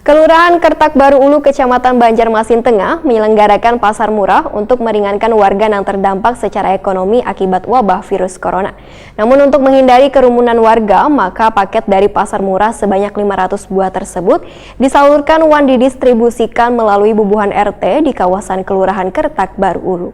Kelurahan Kertak Baru Ulu, Kecamatan Banjarmasin Tengah menyelenggarakan pasar murah untuk meringankan warga yang terdampak secara ekonomi akibat wabah virus corona. Namun untuk menghindari kerumunan warga, maka paket dari pasar murah sebanyak 500 buah tersebut disalurkan dan didistribusikan melalui bubuhan RT di kawasan Kelurahan Kertak Baru Ulu.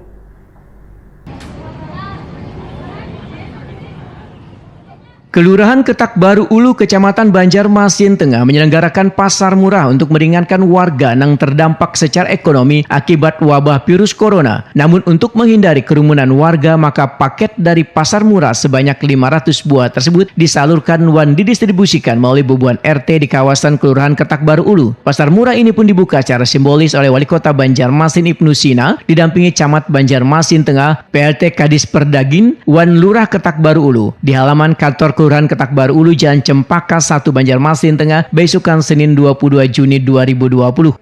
Kelurahan Kertak Baru Ulu, Kecamatan Banjarmasin Tengah menyelenggarakan pasar murah untuk meringankan warga yang terdampak secara ekonomi akibat wabah virus corona. Namun untuk menghindari kerumunan warga, maka paket dari pasar murah sebanyak 500 buah tersebut disalurkan dan didistribusikan melalui bubuhan RT di kawasan Kelurahan Kertak Baru Ulu. Pasar murah ini pun dibuka secara simbolis oleh Wali Kota Banjarmasin Ibnu Sina, didampingi Camat Banjarmasin Tengah, PLT Kadis Perdagin, dan Lurah Kertak Baru Ulu di halaman kantor Kelurahan Kertak Baru Ulu, Jalan Cempaka 1, Banjarmasin Tengah, besokan Senin 22 Juni 2020.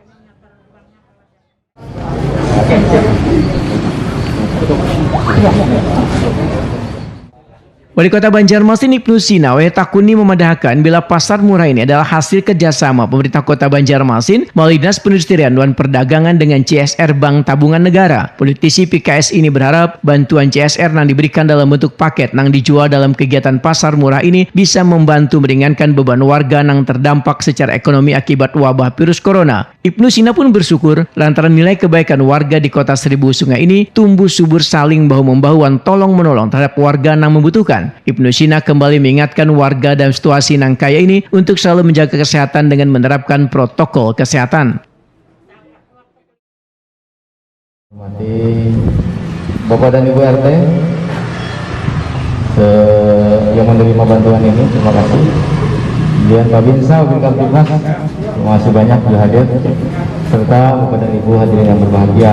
Wali Kota Banjarmasin Ibnu Sina takuni memadahkan bila pasar murah ini adalah hasil kerjasama pemerintah Kota Banjarmasin melalui Dinas Perindustrian dan Perdagangan dengan CSR Bank Tabungan Negara. Politisi PKS ini berharap bantuan CSR yang diberikan dalam bentuk paket yang dijual dalam kegiatan pasar murah ini bisa membantu meringankan beban warga yang terdampak secara ekonomi akibat wabah virus corona. Ibnu Sina pun bersyukur lantaran nilai kebaikan warga di Kota Seribu Sungai ini tumbuh subur saling bahu-membahu dan tolong-menolong terhadap warga yang membutuhkan. Ibnu Sina kembali mengingatkan warga dalam situasi yang kaya ini untuk selalu menjaga kesehatan dengan menerapkan protokol kesehatan. Bapak dan Ibu RT yang menerima bantuan ini, terima kasih. Kemudian Babinsa, Babinkamtibnas, terima kasih banyak sudah hadir, serta Bapak dan Ibu hadirin yang berbahagia.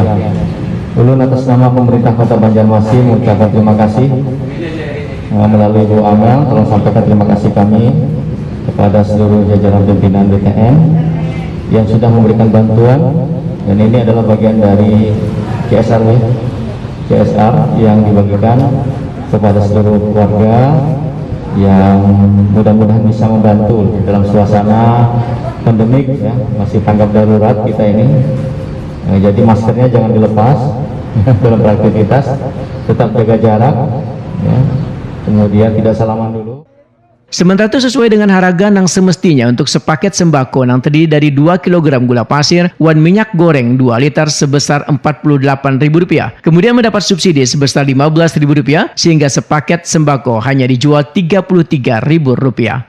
Ulun atas nama pemerintah Kota Banjarmasin mengucapkan terima kasih. Melalui Bu Amel, tolong sampaikan terima kasih kami kepada seluruh jajaran pimpinan BTN yang sudah memberikan bantuan, dan ini adalah bagian dari CSR yang dibagikan kepada seluruh warga yang mudah-mudahan bisa membantu dalam suasana pandemik ya, masih tanggap darurat kita ini. Jadi maskernya jangan dilepas dalam beraktivitas, tetap jaga jarak ya. Kemudian tidak salaman dulu. Sementara itu sesuai dengan harga yang semestinya untuk sepaket sembako yang terdiri dari 2 kg gula pasir dan minyak goreng 2 liter sebesar Rp48.000. Kemudian mendapat subsidi sebesar Rp15.000 sehingga sepaket sembako hanya dijual Rp33.000.